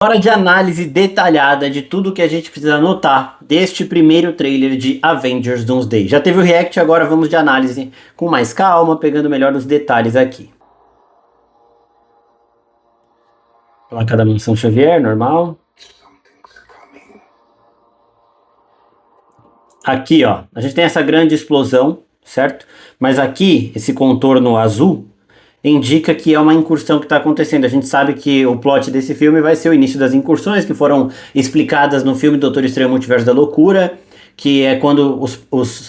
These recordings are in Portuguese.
Hora de análise detalhada de tudo que a gente precisa notar deste primeiro trailer de Avengers Doomsday. Já teve o react, agora vamos de análise com mais calma, pegando melhor os detalhes aqui. Placa da Mansão Xavier, normal. Aqui, ó, a gente tem essa grande explosão, certo? Mas aqui, esse contorno azul indica que é uma incursão que está acontecendo. A gente sabe que o plot desse filme vai ser o início das incursões, que foram explicadas no filme Doutor Estranho Multiverso da Loucura, que é quando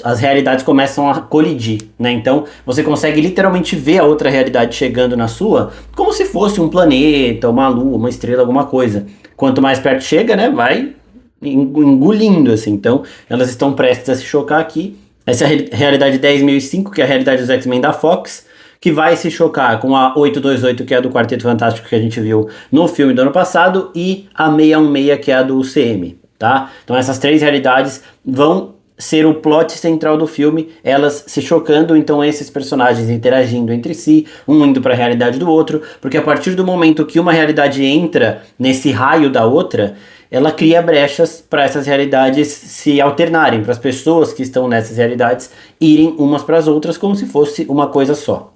as realidades começam a colidir, né? Então você consegue literalmente ver a outra realidade chegando na sua, como se fosse um planeta, uma lua, uma estrela, alguma coisa. Quanto mais perto chega, né, vai engolindo, assim. Então elas estão prestes a se chocar aqui. Essa é a realidade 10.005, que é a realidade dos X-Men da Fox, que vai se chocar com a 828, que é a do Quarteto Fantástico que a gente viu no filme do ano passado, e a 616, que é a do UCM, tá? Então essas três realidades vão ser o plot central do filme, elas se chocando, então esses personagens interagindo entre si, um indo para a realidade do outro, porque a partir do momento que uma realidade entra nesse raio da outra, ela cria brechas para essas realidades se alternarem, para as pessoas que estão nessas realidades irem umas para as outras como se fosse uma coisa só.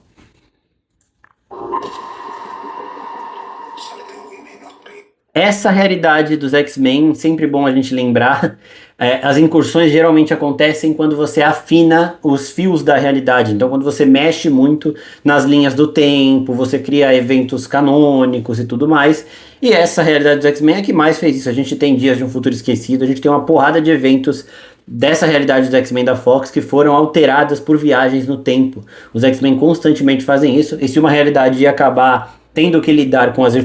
Essa realidade dos X-Men, sempre bom a gente lembrar, as incursões geralmente acontecem quando você afina os fios da realidade. Então quando você mexe muito nas linhas do tempo, você cria eventos canônicos e tudo mais. E essa realidade dos X-Men é que mais fez isso. A gente tem Dias de um Futuro Esquecido, a gente tem uma porrada de eventos dessa realidade dos X-Men da Fox que foram alteradas por viagens no tempo. Os X-Men constantemente fazem isso, e se uma realidade ia acabar tendo que lidar com as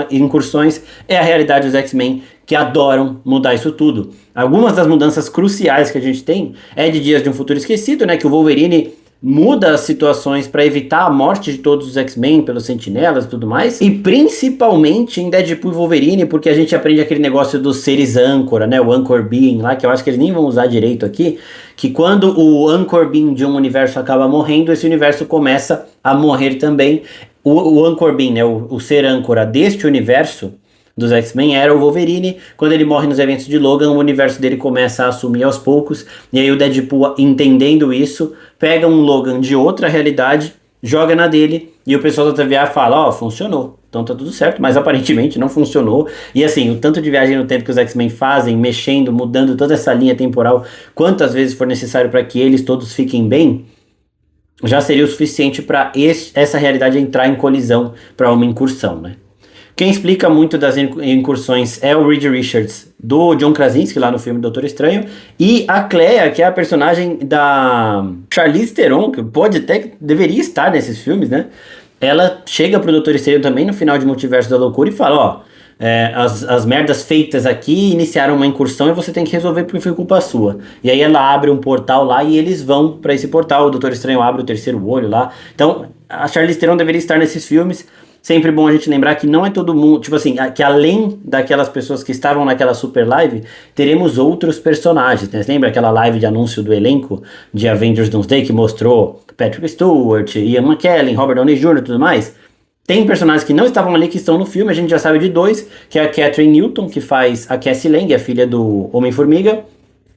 incursões, é a realidade dos X-Men, que adoram mudar isso tudo. Algumas das mudanças cruciais que a gente tem é de Dias de um Futuro Esquecido, né, que o Wolverine muda as situações para evitar a morte de todos os X-Men pelos sentinelas e tudo mais, e principalmente em Deadpool e Wolverine, porque a gente aprende aquele negócio dos seres âncora, né, o Anchor Being lá, que eu acho que eles nem vão usar direito aqui, que quando o Anchor Being de um universo acaba morrendo, esse universo começa a morrer também. O Anchor Being, né, o ser âncora deste universo dos X-Men era o Wolverine. Quando ele morre nos eventos de Logan, o universo dele começa a assumir aos poucos, e aí o Deadpool, entendendo isso, pega um Logan de outra realidade, joga na dele, e o pessoal da TVA fala, funcionou, então tá tudo certo, mas aparentemente não funcionou. E assim, o tanto de viagem no tempo que os X-Men fazem, mexendo, mudando toda essa linha temporal, quantas vezes for necessário para que eles todos fiquem bem, já seria o suficiente para essa realidade entrar em colisão para uma incursão, né? Quem explica muito das incursões é o Reed Richards, do John Krasinski, lá no filme Doutor Estranho, e a Clea, que é a personagem da Charlize Theron, que deveria estar nesses filmes, né? Ela chega pro Doutor Estranho também no final de Multiverso da Loucura e fala, as merdas feitas aqui iniciaram uma incursão e você tem que resolver porque foi culpa sua. E aí ela abre um portal lá e eles vão para esse portal, o Doutor Estranho abre o terceiro olho lá. Então a Charlize Theron deveria estar nesses filmes. Sempre bom a gente lembrar que não é todo mundo, tipo assim, que além daquelas pessoas que estavam naquela super live, teremos outros personagens, né? Você lembra aquela live de anúncio do elenco de Avengers Doomsday que mostrou Patrick Stewart, Ian McKellen, Robert Downey Jr. e tudo mais? Tem personagens que não estavam ali, que estão no filme, a gente já sabe de dois, que é a Catherine Newton, que faz a Cassie Lang, a filha do Homem-Formiga,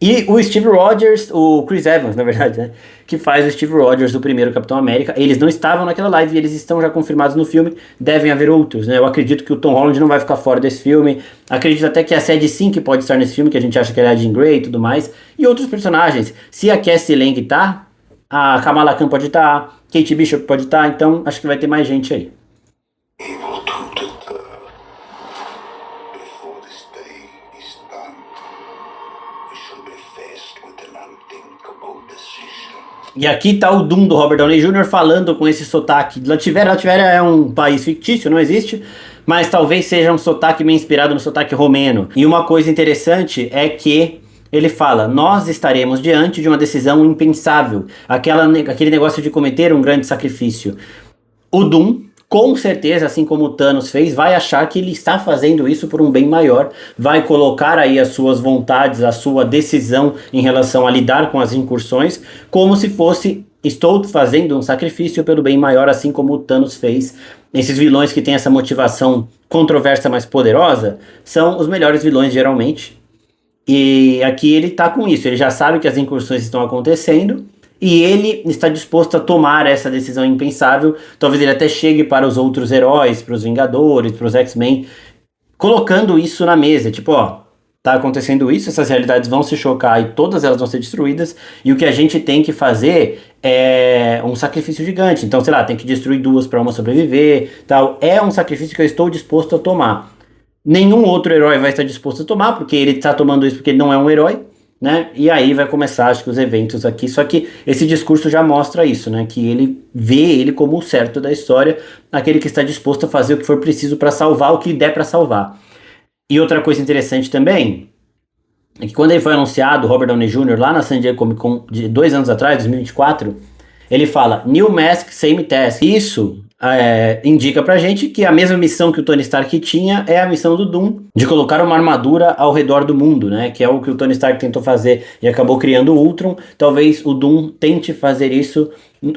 e o Steve Rogers, o Chris Evans, na verdade, né, que faz o Steve Rogers do primeiro Capitão América. Eles não estavam naquela live, eles estão já confirmados no filme, devem haver outros, né, eu acredito que o Tom Holland não vai ficar fora desse filme, acredito até que a Sadie Sink pode estar nesse filme, que a gente acha que ela é a Jean Grey e tudo mais, e outros personagens. Se a Cassie Lang tá, a Kamala Khan pode estar, Kate Bishop pode estar, então acho que vai ter mais gente aí. E aqui tá o Doom do Robert Downey Jr. falando com esse sotaque. Latveria é um país fictício, não existe, mas talvez seja um sotaque meio inspirado no sotaque romeno. E uma coisa interessante é que ele fala, nós estaremos diante de uma decisão impensável, aquele negócio de cometer um grande sacrifício. O Doom, com certeza, assim como o Thanos fez, vai achar que ele está fazendo isso por um bem maior, vai colocar aí as suas vontades, a sua decisão em relação a lidar com as incursões, como se fosse estou fazendo um sacrifício pelo bem maior, assim como o Thanos fez. Esses vilões que têm essa motivação controversa, mais poderosa, são os melhores vilões, geralmente. E aqui ele tá com isso, ele já sabe que as incursões estão acontecendo, e ele está disposto a tomar essa decisão impensável. Talvez ele até chegue para os outros heróis, para os Vingadores, para os X-Men, colocando isso na mesa, tipo, ó, tá acontecendo isso, essas realidades vão se chocar e todas elas vão ser destruídas, e o que a gente tem que fazer é um sacrifício gigante. Então, sei lá, tem que destruir duas para uma sobreviver, tal. É um sacrifício que eu estou disposto a tomar. Nenhum outro herói vai estar disposto a tomar, porque ele está tomando isso porque ele não é um herói, né? E aí vai começar, acho que, os eventos aqui. Só que esse discurso já mostra isso, né? Que ele vê ele como o certo da história, aquele que está disposto a fazer o que for preciso para salvar o que der para salvar. E outra coisa interessante também é que quando ele foi anunciado, Robert Downey Jr., lá na San Diego Comic Con de 2 anos atrás, 2024, ele fala New Mask, Same Task. Isso indica pra gente que a mesma missão que o Tony Stark tinha é a missão do Doom, de colocar uma armadura ao redor do mundo, né? Que é o que o Tony Stark tentou fazer e acabou criando o Ultron. Talvez o Doom tente fazer isso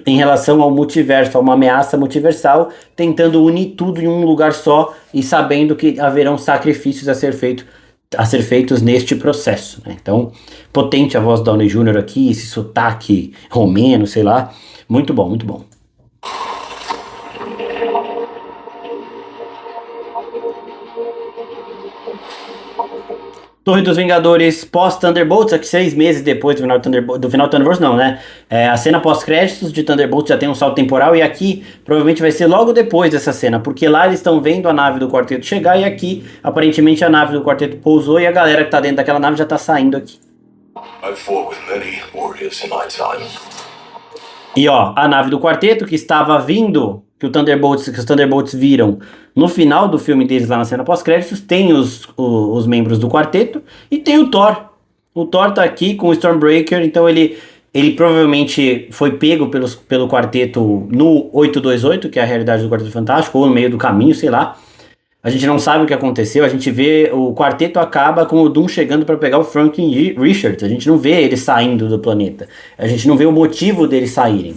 em relação ao multiverso, a uma ameaça multiversal, tentando unir tudo em um lugar só e sabendo que haverão sacrifícios a ser feitos neste processo, né? Então, potente a voz do Downey Jr. aqui, esse sotaque romeno, sei lá, muito bom, muito bom. Torre dos Vingadores pós-Thunderbolts, aqui 6 meses depois do final do Thunderbolts, não, né? A cena pós-créditos de Thunderbolts já tem um salto temporal, e aqui provavelmente vai ser logo depois dessa cena, porque lá eles estão vendo a nave do quarteto chegar, e aqui aparentemente a nave do quarteto pousou e a galera que tá dentro daquela nave já tá saindo aqui. E ó, a nave do quarteto que estava vindo, que os Thunderbolts viram no final do filme deles lá na cena pós-créditos, tem os membros do quarteto e tem o Thor. O Thor tá aqui com o Stormbreaker, então ele provavelmente foi pego pelo quarteto no 828, que é a realidade do Quarteto Fantástico, ou no meio do caminho, sei lá. A gente não sabe o que aconteceu, a gente vê o quarteto acaba com o Doom chegando para pegar o Franklin Richards, a gente não vê ele saindo do planeta, a gente não vê o motivo deles saírem.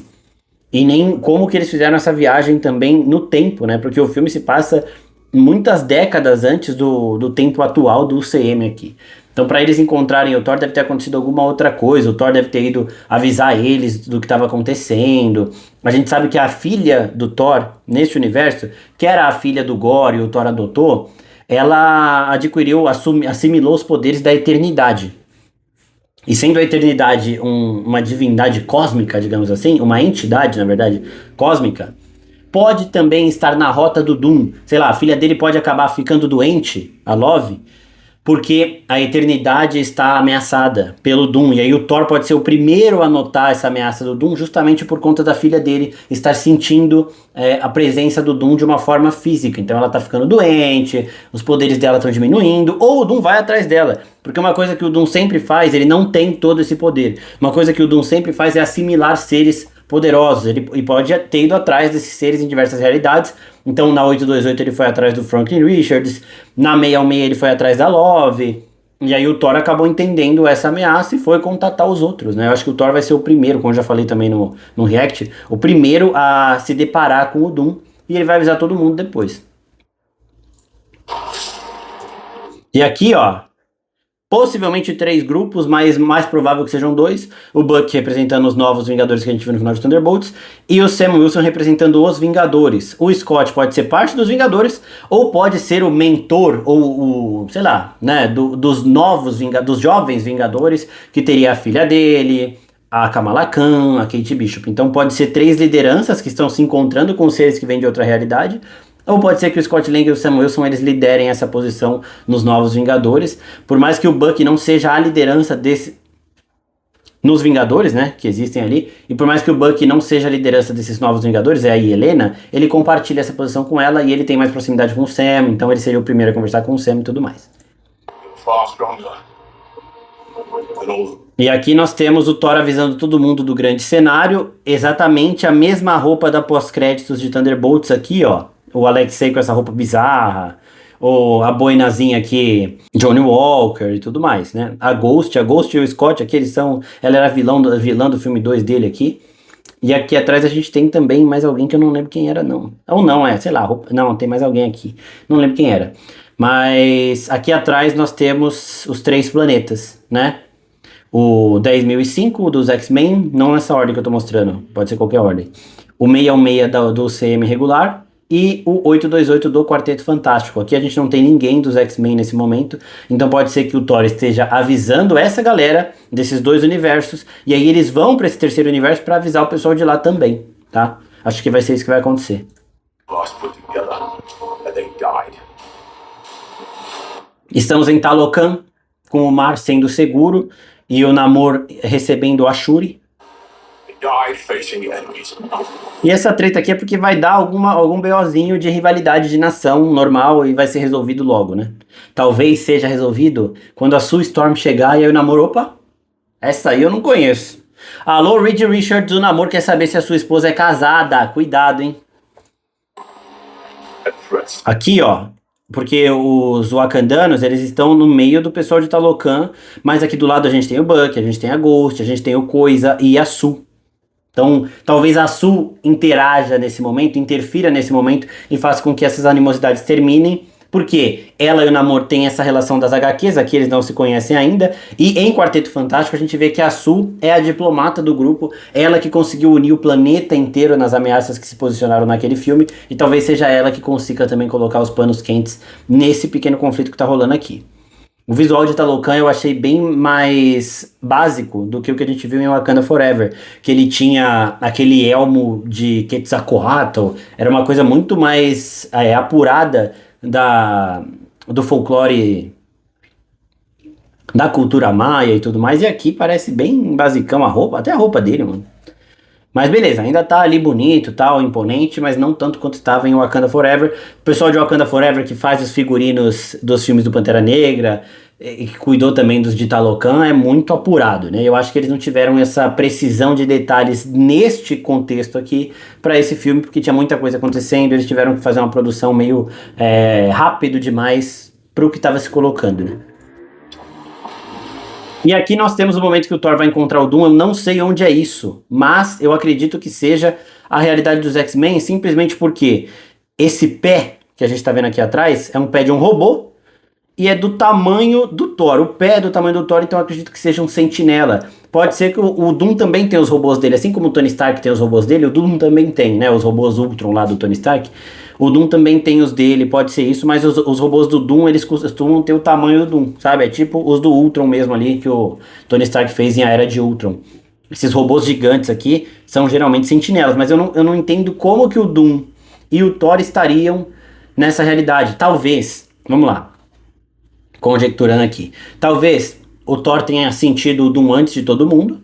E nem como que eles fizeram essa viagem também no tempo, né? Porque o filme se passa muitas décadas antes do tempo atual do UCM aqui. Então, para eles encontrarem o Thor, deve ter acontecido alguma outra coisa. O Thor deve ter ido avisar eles do que estava acontecendo. A gente sabe que a filha do Thor, neste universo, que era a filha do Gore e o Thor adotou, ela assimilou os poderes da eternidade. E sendo a eternidade uma divindade cósmica, digamos assim, uma entidade, na verdade, cósmica, pode também estar na rota do Doom. Sei lá, a filha dele pode acabar ficando doente, a Love, porque a eternidade está ameaçada pelo Doom. E aí o Thor pode ser o primeiro a notar essa ameaça do Doom, justamente por conta da filha dele estar sentindo a presença do Doom de uma forma física. Então ela está ficando doente, os poderes dela estão diminuindo, ou o Doom vai atrás dela. Porque uma coisa que o Doom sempre faz, ele não tem todo esse poder. Uma coisa que o Doom sempre faz é assimilar seres poderosos. Ele pode ter ido atrás desses seres em diversas realidades. Então na 828 ele foi atrás do Franklin Richards, na 616 ele foi atrás da Love, e aí o Thor acabou entendendo essa ameaça e foi contatar os outros, né? Eu acho que o Thor vai ser o primeiro, como eu já falei também no React, o primeiro a se deparar com o Doom, e ele vai avisar todo mundo depois. E aqui, ó, possivelmente 3 grupos, mas mais provável que sejam 2. O Buck representando os novos Vingadores que a gente viu no final de Thunderbolts, e o Sam Wilson representando os Vingadores. O Scott pode ser parte dos Vingadores, ou pode ser o mentor, ou o sei lá, né, dos jovens Vingadores, que teria a filha dele, a Kamala Khan, a Kate Bishop. Então pode ser 3 lideranças que estão se encontrando com seres que vêm de outra realidade, ou pode ser que o Scott Lang e o Sam Wilson eles liderem essa posição nos Novos Vingadores. Por mais que o Buck não seja a liderança nos Vingadores, né, que existem ali, e por mais que o Buck não seja a liderança desses Novos Vingadores, é a Helena, ele compartilha essa posição com ela e ele tem mais proximidade com o Sam, então ele seria o primeiro a conversar com o Sam e tudo mais. E aqui nós temos o Thor avisando todo mundo do grande cenário, exatamente a mesma roupa da pós-créditos de Thunderbolts aqui, ó. O Alexei com essa roupa bizarra, ou a boinazinha aqui, Johnny Walker e tudo mais, né? A Ghost e o Scott aqui, ela era vilã do filme 2 dele aqui. E aqui atrás a gente tem também mais alguém que eu não lembro quem era, não. Ou não, sei lá, não, tem mais alguém aqui. Não lembro quem era. Mas aqui atrás nós temos os 3 planetas, né? O 10.005 dos X-Men, não nessa ordem que eu tô mostrando, pode ser qualquer ordem. O 616 do CM regular e o 828 do Quarteto Fantástico. Aqui a gente não tem ninguém dos X-Men nesse momento, então pode ser que o Thor esteja avisando essa galera desses 2 universos, e aí eles vão para esse terceiro universo para avisar o pessoal de lá também, tá? Acho que vai ser isso que vai acontecer. Estamos em Talocan, com o mar sendo seguro e o Namor recebendo a Shuri. E essa treta aqui é porque vai dar algum BOzinho de rivalidade de nação normal e vai ser resolvido logo, né? Talvez seja resolvido quando a Sue Storm chegar e aí o Namor, opa, essa aí eu não conheço. Alô, Reed Richards, o Namor quer saber se a sua esposa é casada. Cuidado, hein? Aqui, ó, porque os wakandanos, eles estão no meio do pessoal de Talocan, mas aqui do lado a gente tem o Bucky, a gente tem a Ghost, a gente tem o Coisa e a Sue. Então, talvez a Sue interaja nesse momento, interfira nesse momento e faça com que essas animosidades terminem, porque ela e o Namor têm essa relação das HQs, aqui eles não se conhecem ainda, e em Quarteto Fantástico a gente vê que a Sue é a diplomata do grupo, ela que conseguiu unir o planeta inteiro nas ameaças que se posicionaram naquele filme, e talvez seja ela que consiga também colocar os panos quentes nesse pequeno conflito que tá rolando aqui. O visual de Talocan eu achei bem mais básico do que o que a gente viu em Wakanda Forever, que ele tinha aquele elmo de Quetzalcoatl, era uma coisa muito mais apurada do folclore da cultura maia e tudo mais, e aqui parece bem basicão a roupa, até a roupa dele, mano. Mas beleza, ainda tá ali bonito, tal, imponente, mas não tanto quanto estava em Wakanda Forever. O pessoal de Wakanda Forever que faz os figurinos dos filmes do Pantera Negra e que cuidou também dos de Talocan é muito apurado, né? Eu acho que eles não tiveram essa precisão de detalhes neste contexto aqui para esse filme, porque tinha muita coisa acontecendo, eles tiveram que fazer uma produção meio rápido demais pro que estava se colocando, né? E aqui nós temos o momento que o Thor vai encontrar o Doom, eu não sei onde é isso, mas eu acredito que seja a realidade dos X-Men, simplesmente porque esse pé que a gente tá vendo aqui atrás é um pé de um robô e é do tamanho do Thor. O pé é do tamanho do Thor, então eu acredito que seja um sentinela. Pode ser que o Doom também tenha os robôs dele, assim como o Tony Stark tem os robôs dele, o Doom também tem, né, os robôs Ultron lá do Tony Stark. O Doom também tem os dele, pode ser isso, mas os robôs do Doom, eles costumam ter o tamanho do Doom, sabe? É tipo os do Ultron mesmo ali, que o Tony Stark fez em A Era de Ultron. Esses robôs gigantes aqui são geralmente sentinelas, mas eu não entendo como que o Doom e o Thor estariam nessa realidade. Talvez, vamos lá, conjecturando aqui, talvez o Thor tenha sentido o Doom antes de todo mundo,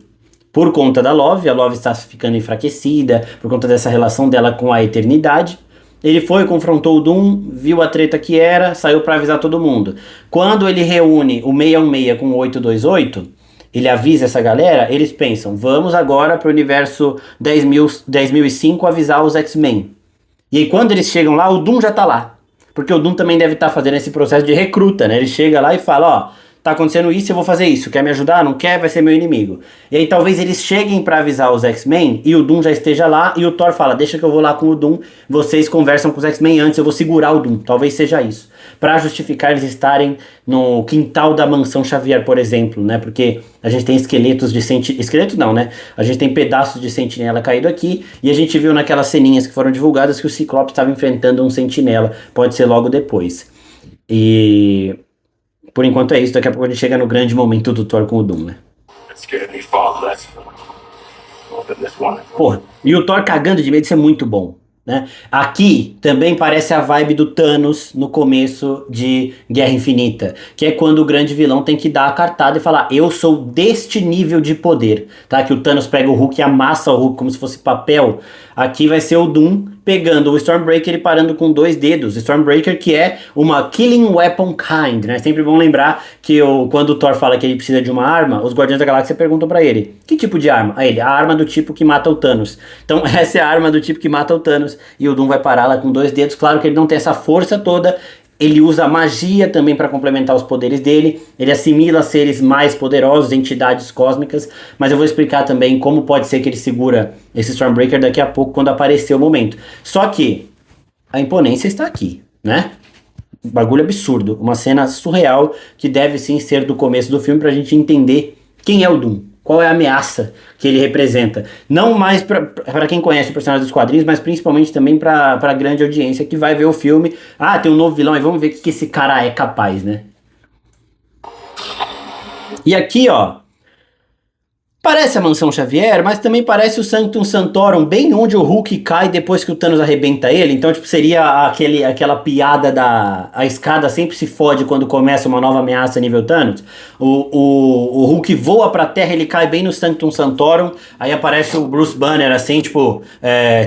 por conta da Love, a Love está ficando enfraquecida, por conta dessa relação dela com a eternidade. Ele foi, confrontou o Doom, viu a treta que era, saiu pra avisar todo mundo. Quando ele reúne o 616 com o 828, ele avisa essa galera, eles pensam, vamos agora pro universo 10.005 avisar os X-Men. E aí quando eles chegam lá, o Doom já tá lá. Porque o Doom também deve estar fazendo esse processo de recruta, né? Ele chega lá e fala, ó, tá acontecendo isso, eu vou fazer isso. Quer me ajudar? Não quer? Vai ser meu inimigo. E aí talvez eles cheguem pra avisar os X-Men e o Doom já esteja lá e o Thor fala, deixa que eu vou lá com o Doom, vocês conversam com os X-Men antes, eu vou segurar o Doom. Talvez seja isso. Pra justificar eles estarem no quintal da mansão Xavier, por exemplo, né? Porque a gente tem esqueletos de sentinela... Esqueleto não, né? A gente tem pedaços de sentinela caído aqui e a gente viu naquelas ceninhas que foram divulgadas que o Ciclope estava enfrentando um sentinela. Pode ser logo depois. E... por enquanto é isso, daqui a pouco a gente chega no grande momento do Thor com o Doom, né? Porra, e o Thor cagando de medo, isso é muito bom, né? Aqui também parece a vibe do Thanos no começo de Guerra Infinita, que é quando o grande vilão tem que dar a cartada e falar, eu sou deste nível de poder, tá? Que o Thanos pega o Hulk e amassa o Hulk como se fosse papel. Aqui vai ser o Doom pegando o Stormbreaker e parando com 2 dedos. Stormbreaker que é uma Killing Weapon Kind, né? Sempre bom lembrar que quando o Thor fala que ele precisa de uma arma, os Guardiões da Galáxia perguntam pra ele, que tipo de arma? A ele, a arma do tipo que mata o Thanos. Então essa é a arma do tipo que mata o Thanos e o Doom vai parar lá com 2 dedos. Claro que ele não tem essa força toda, Ele usa magia também para complementar os poderes dele. Ele assimila seres mais poderosos, entidades cósmicas. Mas eu vou explicar também como pode ser que ele segura esse Stormbreaker daqui a pouco, quando aparecer o momento. Só que a imponência está aqui, né? Bagulho absurdo. Uma cena surreal que deve sim ser do começo do filme pra gente entender quem é o Doom. Qual é a ameaça que ele representa? Não mais para quem conhece o personagem dos quadrinhos, mas principalmente também para a grande audiência que vai ver o filme. Ah, tem um novo vilão, e vamos ver o que esse cara é capaz, né? E aqui, ó, parece a Mansão Xavier, mas também parece o Sanctum Sanctorum, bem onde o Hulk cai depois que o Thanos arrebenta ele. Então, tipo, seria aquela piada a escada sempre se fode quando começa uma nova ameaça nível Thanos. O Hulk voa pra terra, ele cai bem no Sanctum Sanctorum, aí aparece o Bruce Banner, assim, tipo,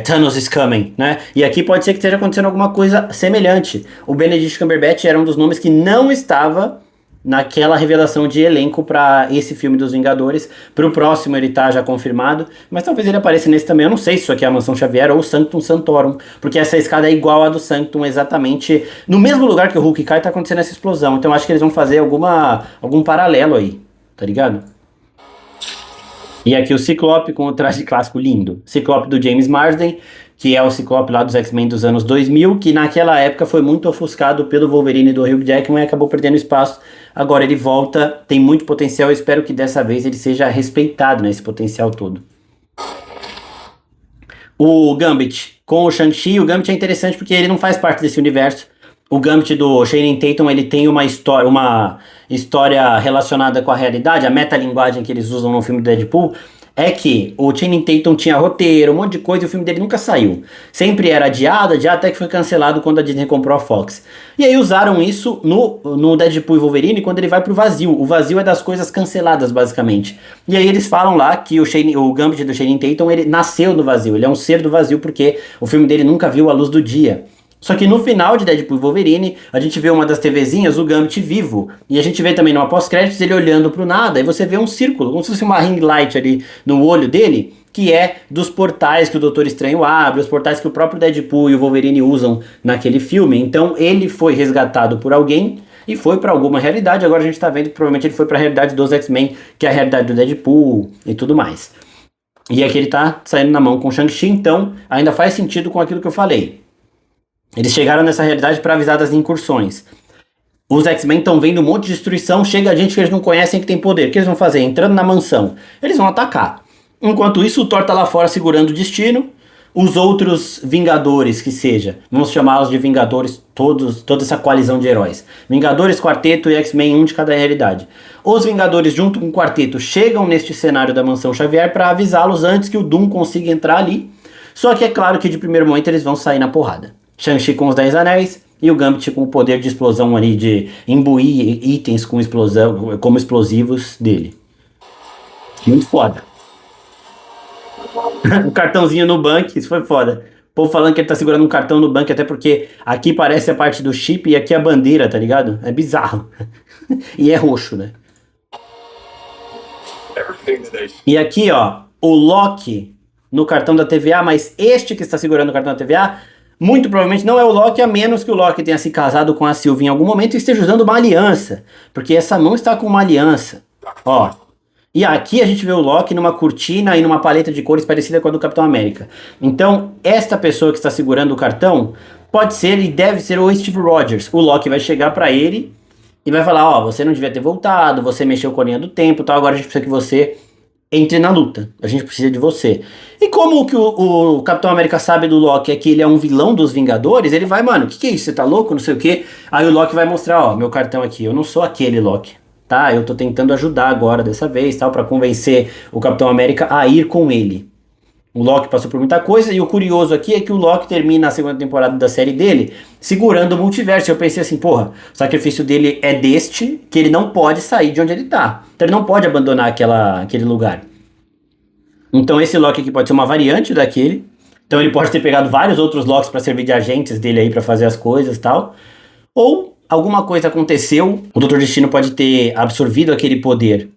Thanos is coming, né? E aqui pode ser que esteja acontecendo alguma coisa semelhante. O Benedict Cumberbatch era um dos nomes que não estava naquela revelação de elenco para esse filme dos Vingadores. Pro próximo ele tá já confirmado, mas talvez ele apareça nesse também. Eu não sei se isso aqui é a Mansão Xavier ou o Sanctum Sanctorum, porque essa escada é igual à do Sanctum, exatamente no mesmo lugar que o Hulk cai, tá acontecendo essa explosão. Então acho que eles vão fazer algum paralelo aí, tá ligado? E aqui o Ciclope com o traje clássico lindo. Ciclope do James Marsden, que é o Ciclope lá dos X-Men dos anos 2000, que naquela época foi muito ofuscado pelo Wolverine do Hugh Jackman e acabou perdendo espaço. Agora ele volta, tem muito potencial, eu espero que dessa vez ele seja respeitado nesse potencial todo. O Gambit com o Shang-Chi. O Gambit é interessante porque ele não faz parte desse universo. O Gambit do Channing Tatum, ele tem uma história relacionada com a realidade. A metalinguagem que eles usam no filme do Deadpool é que o Channing Tatum tinha roteiro, um monte de coisa, e o filme dele nunca saiu. Sempre era adiado, até que foi cancelado quando a Disney comprou a Fox. E aí usaram isso no Deadpool e Wolverine quando ele vai pro vazio. O vazio é das coisas canceladas, basicamente. E aí eles falam lá que o Gambit do Channing Tatum, ele nasceu no vazio. Ele é um ser do vazio porque o filme dele nunca viu a luz do dia. Só que no final de Deadpool e Wolverine, a gente vê uma das TVzinhas, o Gambit vivo. E a gente vê também no pós-créditos ele olhando pro nada, e você vê um círculo, como se fosse uma ring light ali no olho dele, que é dos portais que o Doutor Estranho abre, os portais que o próprio Deadpool e o Wolverine usam naquele filme. Então ele foi resgatado por alguém e foi pra alguma realidade. Agora a gente tá vendo que provavelmente ele foi pra realidade dos X-Men, que é a realidade do Deadpool e tudo mais. E aqui ele tá saindo na mão com o Shang-Chi, então ainda faz sentido com aquilo que eu falei. Eles chegaram nessa realidade para avisar das incursões. Os X-Men estão vendo um monte de destruição, chega gente que eles não conhecem que tem poder. O que eles vão fazer? Entrando na mansão. Eles vão atacar. Enquanto isso, o Thor tá lá fora segurando o destino. Os outros Vingadores, que seja, vamos chamá-los de Vingadores, toda essa coalizão de heróis. Vingadores, Quarteto e X-Men, um de cada realidade. Os Vingadores, junto com o Quarteto, chegam neste cenário da Mansão Xavier para avisá-los antes que o Doom consiga entrar ali. Só que é claro que de primeiro momento eles vão sair na porrada. Shang-Chi com os 10 anéis e o Gambit com o poder de explosão ali, de imbuir itens com explosão, como explosivos dele. Muito foda. O cartãozinho no banco, isso foi foda. O povo falando que ele tá segurando um cartão no banco, até porque aqui parece a parte do chip e aqui a bandeira, tá ligado? É bizarro. E é roxo, né? E aqui, ó, o Loki no cartão da TVA, mas este que está segurando o cartão da TVA muito provavelmente não é o Loki, a menos que o Loki tenha se casado com a Sylvie em algum momento e esteja usando uma aliança. Porque essa mão está com uma aliança. Ó. E aqui a gente vê o Loki numa cortina e numa paleta de cores parecida com a do Capitão América. Então, esta pessoa que está segurando o cartão pode ser e deve ser o Steve Rogers. O Loki vai chegar pra ele e vai falar, ó, você não devia ter voltado, você mexeu com a linha do tempo e tal, agora a gente precisa que você entre na luta. A gente precisa de você. E como que o Capitão América sabe do Loki é que ele é um vilão dos Vingadores, ele vai, mano, o que é isso? Você tá louco? Não sei o quê. Aí o Loki vai mostrar, ó, meu cartão aqui. Eu não sou aquele Loki, tá? Eu tô tentando ajudar agora dessa vez, tal, pra convencer o Capitão América a ir com ele. O Loki passou por muita coisa, e o curioso aqui é que o Loki termina a segunda temporada da série dele segurando o multiverso. Eu pensei assim, porra, o sacrifício dele é deste, que ele não pode sair de onde ele tá. Então ele não pode abandonar aquele lugar. Então esse Loki aqui pode ser uma variante daquele. Então ele pode ter pegado vários outros Locks pra servir de agentes dele aí pra fazer as coisas e tal. Ou alguma coisa aconteceu, o Dr. Destino pode ter absorvido aquele poder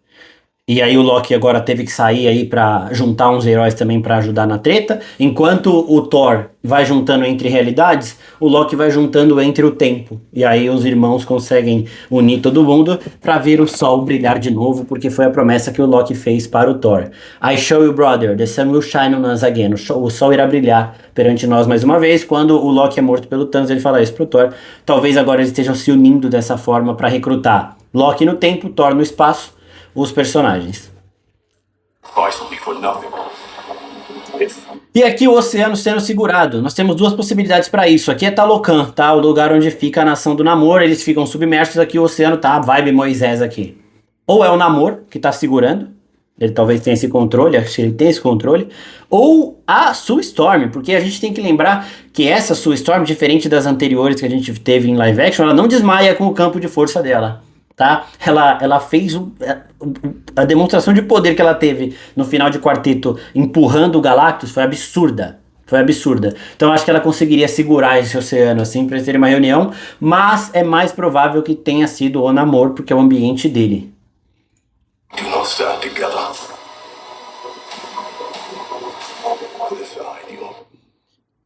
E aí o Loki agora teve que sair aí pra juntar uns heróis também pra ajudar na treta. Enquanto o Thor vai juntando entre realidades, o Loki vai juntando entre o tempo. E aí os irmãos conseguem unir todo mundo pra ver o sol brilhar de novo, porque foi a promessa que o Loki fez para o Thor. I show you, brother, the sun will shine on us again. O sol irá brilhar perante nós mais uma vez. Quando o Loki é morto pelo Thanos, ele fala isso pro Thor. Talvez agora eles estejam se unindo dessa forma pra recrutar Loki no tempo, Thor no espaço, os personagens. E aqui o oceano sendo segurado. Nós temos duas possibilidades para isso. Aqui é Talocan, tá? O lugar onde fica a nação do Namor. Eles ficam submersos. Aqui o oceano tá a vibe Moisés aqui. Ou é o Namor que tá segurando. Ele talvez tenha esse controle, acho que ele tem esse controle. Ou a Sue Storm, porque a gente tem que lembrar que essa Sue Storm, diferente das anteriores que a gente teve em live action, ela não desmaia com o campo de força dela. Tá? Ela fez a demonstração de poder que ela teve no final de Quarteto empurrando o Galactus foi absurda. Foi absurda. Então acho que ela conseguiria segurar esse oceano assim para ter uma reunião, mas é mais provável que tenha sido o Namor, porque é o ambiente dele. Do not stand together.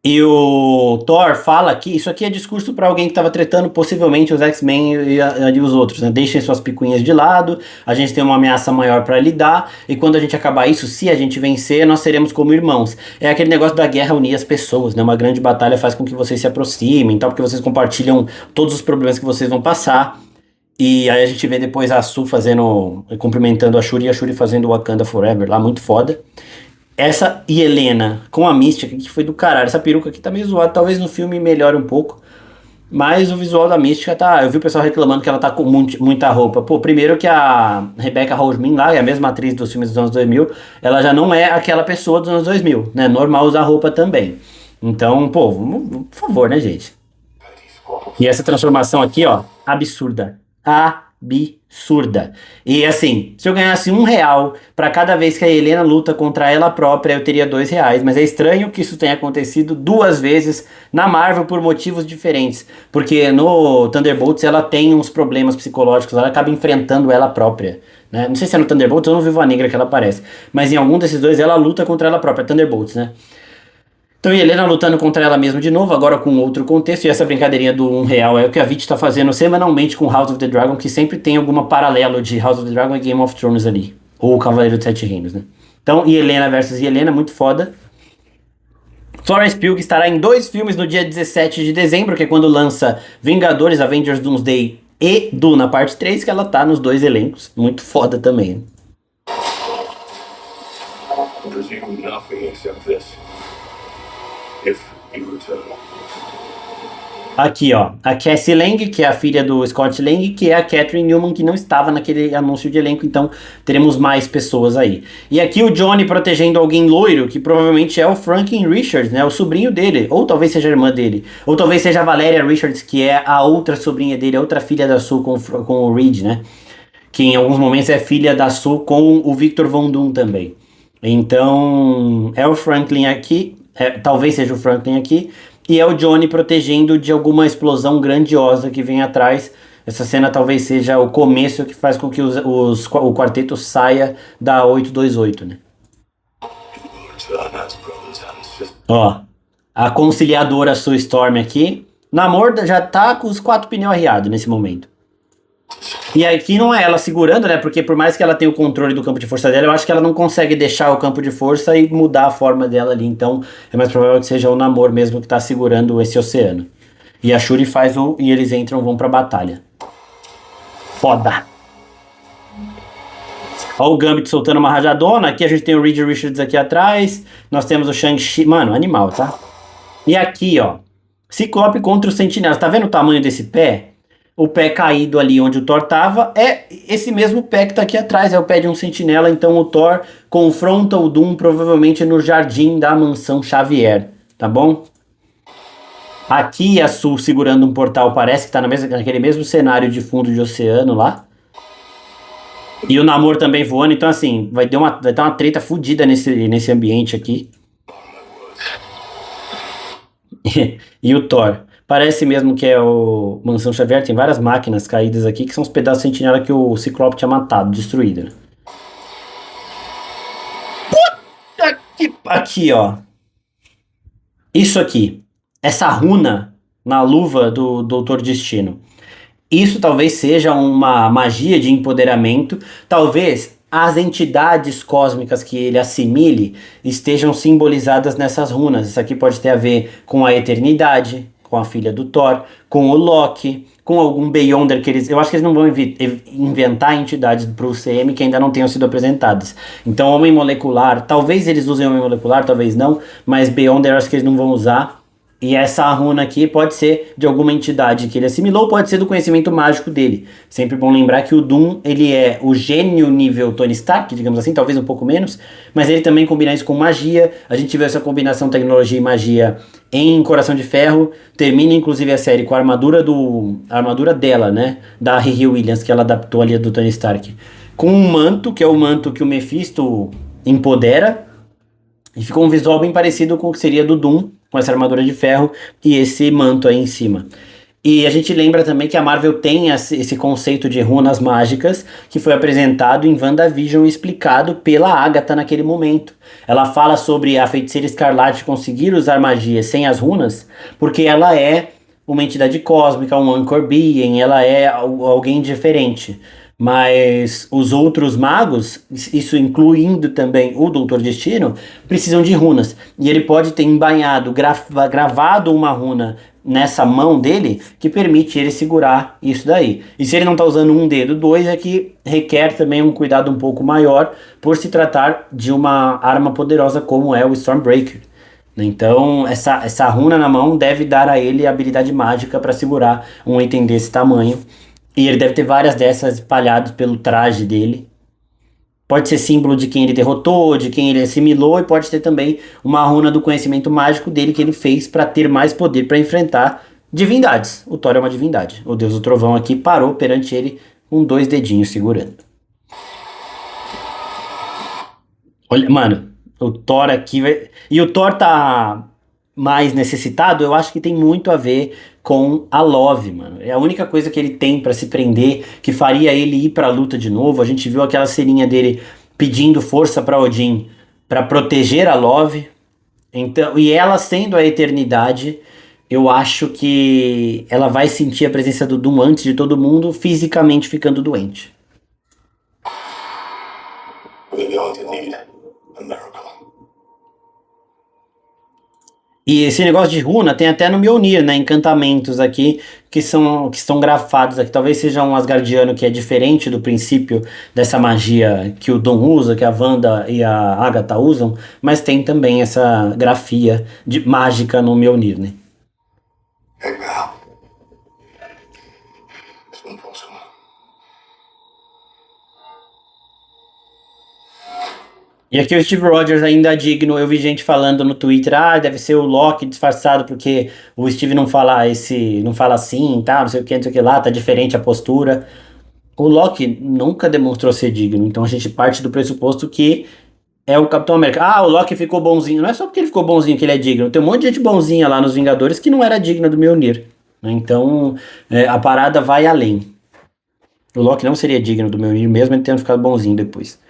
E o Thor fala que isso aqui é discurso para alguém que estava tretando possivelmente os X-Men e os outros, né? Deixem suas picuinhas de lado, a gente tem uma ameaça maior para lidar, e quando a gente acabar isso, se a gente vencer, nós seremos como irmãos. É aquele negócio da guerra unir as pessoas, né? Uma grande batalha faz com que vocês se aproximem, tal, porque vocês compartilham todos os problemas que vocês vão passar. E aí a gente vê depois a Sue cumprimentando a Shuri, e a Shuri fazendo Wakanda Forever lá, muito foda. Essa e Helena com a Mística, que foi do caralho. Essa peruca aqui tá meio zoada, talvez no filme melhore um pouco. Mas o visual da Mística tá... Eu vi o pessoal reclamando que ela tá com muita roupa. Pô, primeiro que a Rebecca Roseman lá, é a mesma atriz dos filmes dos anos 2000, ela já não é aquela pessoa dos anos 2000, né? Normal usar roupa também. Então, pô, por favor, né, gente? E essa transformação aqui, ó, absurda. Absurda. E assim, se eu ganhasse R$1 para cada vez que a Helena luta contra ela própria, eu teria R$2. Mas é estranho que isso tenha acontecido 2 vezes na Marvel por motivos diferentes. Porque no Thunderbolts ela tem uns problemas psicológicos, ela acaba enfrentando ela própria. Né? Não sei se é no Thunderbolts ou no Viúva Negra que ela aparece. Mas em algum desses dois ela luta contra ela própria, Thunderbolts, né? Então, e Helena lutando contra ela mesma de novo, agora com outro contexto, e essa brincadeirinha do R$1 é o que a Vit tá fazendo semanalmente com House of the Dragon, que sempre tem alguma paralelo de House of the Dragon e Game of Thrones ali, ou Cavaleiro dos Sete Reinos, né? Então, e Helena versus Helena, muito foda. Florence Pugh estará em 2 filmes no dia 17 de dezembro, que é quando lança Vingadores, Avengers Doomsday e Duna parte 3, que ela tá nos 2 elencos, muito foda também. Aqui, ó, a Cassie Lang, que é a filha do Scott Lang, que é a Catherine Newman, que não estava naquele anúncio de elenco, então teremos mais pessoas aí. E aqui o Johnny protegendo alguém loiro, que provavelmente é o Franklin Richards, né, o sobrinho dele, ou talvez seja a irmã dele, ou talvez seja a Valeria Richards, que é a outra sobrinha dele, a outra filha da Sue com o Reed, né, que em alguns momentos é filha da Sue com o Victor Von Doom também. Então, é o Franklin aqui, talvez seja o Franklin aqui, e é o Johnny protegendo de alguma explosão grandiosa que vem atrás. Essa cena talvez seja o começo que faz com que o quarteto saia da 828, né? Ó, a conciliadora Sue Storm aqui. Namor já tá com os 4 pneus arriados nesse momento. E aqui não é ela segurando, né? Porque por mais que ela tenha o controle do campo de força dela, eu acho que ela não consegue deixar o campo de força e mudar a forma dela ali. Então é mais provável que seja o Namor mesmo que tá segurando esse oceano. E a Shuri faz e eles vão pra batalha. Foda! Ó o Gambit soltando uma rajadona. Aqui a gente tem o Reed Richards aqui atrás. Nós temos o Shang-Chi. Mano, animal, tá? E aqui, ó. Ciclope contra o Sentinela. Tá vendo o tamanho desse pé? O pé caído ali onde o Thor tava é esse mesmo pé que tá aqui atrás, é o pé de um sentinela. Então o Thor confronta o Doom provavelmente no jardim da mansão Xavier, tá bom? Aqui a Sue segurando um portal, parece que tá naquele mesmo cenário de fundo de oceano lá. E o Namor também voando, então assim, vai ter uma treta fodida nesse ambiente aqui. E o Thor. Parece mesmo que é o Mansão Xavier, tem várias máquinas caídas aqui, que são os pedaços de sentinela que o Ciclope tinha matado, destruído. aqui, ó. Isso aqui. Essa runa na luva do Doutor Destino. Isso talvez seja uma magia de empoderamento. Talvez as entidades cósmicas que ele assimile estejam simbolizadas nessas runas. Isso aqui pode ter a ver com a eternidade, com a filha do Thor, com o Loki, com algum Beyonder que eles... Eu acho que eles não vão inventar entidades para o CM que ainda não tenham sido apresentadas. Então, Homem Molecular, talvez eles usem Homem Molecular, talvez não, mas Beyonder eu acho que eles não vão usar. E essa runa aqui pode ser de alguma entidade que ele assimilou, pode ser do conhecimento mágico dele. Sempre bom lembrar que o Doom, ele é o gênio nível Tony Stark, digamos assim, talvez um pouco menos, mas ele também combina isso com magia. A gente viu essa combinação tecnologia e magia em Coração de Ferro. Termina inclusive a série com a armadura dela, né, da Riri Williams, que ela adaptou ali do Tony Stark, com um manto, que é o manto que o Mephisto empodera, e ficou um visual bem parecido com o que seria do Doom, com essa armadura de ferro e esse manto aí em cima. E a gente lembra também que a Marvel tem esse conceito de runas mágicas que foi apresentado em WandaVision e explicado pela Agatha naquele momento. Ela fala sobre a Feiticeira Escarlate conseguir usar magia sem as runas, porque ela é uma entidade cósmica, um Anchor Being, ela é alguém diferente. Mas os outros magos, isso incluindo também o Doutor Destino, precisam de runas. E ele pode ter embainhado, gravado uma runa nessa mão dele que permite ele segurar isso daí. E se ele não está usando um dedo, dois, é que requer também um cuidado um pouco maior por se tratar de uma arma poderosa como é o Stormbreaker. Então essa runa na mão deve dar a ele a habilidade mágica para segurar um item desse tamanho. E ele deve ter várias dessas espalhadas pelo traje dele. Pode ser símbolo de quem ele derrotou, de quem ele assimilou, e pode ter também uma runa do conhecimento mágico dele que ele fez para ter mais poder para enfrentar divindades. O Thor é uma divindade. O Deus do Trovão aqui parou perante ele com 2 dedinhos segurando. Olha, mano, o Thor aqui vai... E o Thor tá mais necessitado, eu acho que tem muito a ver com a Love, mano. É a única coisa que ele tem pra se prender, que faria ele ir pra luta de novo. A gente viu aquela ceninha dele pedindo força pra Odin pra proteger a Love. Então, e ela sendo a eternidade, eu acho que ela vai sentir a presença do Doom antes de todo mundo, fisicamente ficando doente. We're going to need a miracle. E esse negócio de runa tem até no Mjolnir, né? Encantamentos aqui que estão grafados aqui. Talvez seja um Asgardiano que é diferente do princípio dessa magia que o Doom usa, que a Wanda e a Agatha usam, mas tem também essa grafia mágica no Mjolnir, né? Hey, pal. It's impossible. E aqui o Steve Rogers ainda digno, eu vi gente falando no Twitter, deve ser o Loki disfarçado porque o Steve não fala assim, tá, não sei o que, não sei o que lá, tá diferente a postura. O Loki nunca demonstrou ser digno, então a gente parte do pressuposto que é o Capitão América. O Loki ficou bonzinho, não é só porque ele ficou bonzinho que ele é digno, tem um monte de gente bonzinha lá nos Vingadores que não era digna do Mjolnir, né? Então a parada vai além. O Loki não seria digno do Mjolnir mesmo ele tendo ficado bonzinho depois.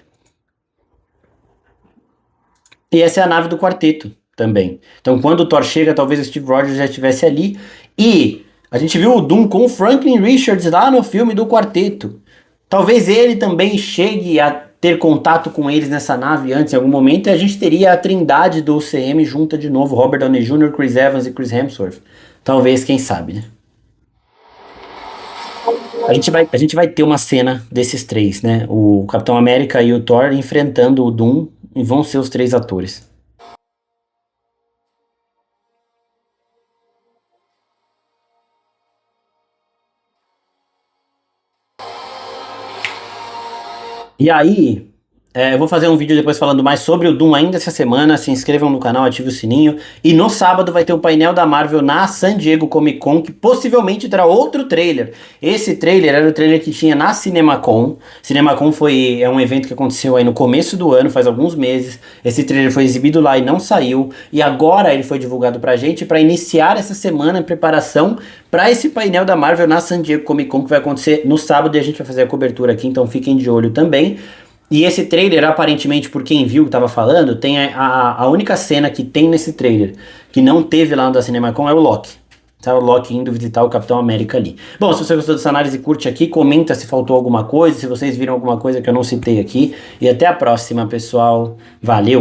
E essa é a nave do quarteto também. Então quando o Thor chega, talvez o Steve Rogers já estivesse ali. E a gente viu o Doom com o Franklin Richards lá no filme do quarteto. Talvez ele também chegue a ter contato com eles nessa nave antes, em algum momento, e a gente teria a trindade do UCM junta de novo, Robert Downey Jr., Chris Evans e Chris Hemsworth. Talvez, quem sabe, né? A gente vai ter uma cena desses três, né? O Capitão América e o Thor enfrentando o Doom, e vão ser os 3 atores. E aí, eu vou fazer um vídeo depois falando mais sobre o Doom ainda essa semana. Se inscrevam no canal, ative o sininho. E no sábado vai ter o painel da Marvel na San Diego Comic Con, que possivelmente terá outro trailer. Esse trailer era o trailer que tinha na CinemaCon. CinemaCon é um evento que aconteceu aí no começo do ano, faz alguns meses. Esse trailer foi exibido lá e não saiu. E agora ele foi divulgado pra gente para iniciar essa semana em preparação para esse painel da Marvel na San Diego Comic Con, que vai acontecer no sábado, e a gente vai fazer a cobertura aqui, então fiquem de olho também. E esse trailer, aparentemente, por quem viu que tava falando, tem a única cena que tem nesse trailer, que não teve lá no da CinemaCon, é o Loki. Tá, o Loki indo visitar o Capitão América ali. Bom, se você gostou dessa análise, curte aqui, comenta se faltou alguma coisa, se vocês viram alguma coisa que eu não citei aqui. E até a próxima, pessoal. Valeu!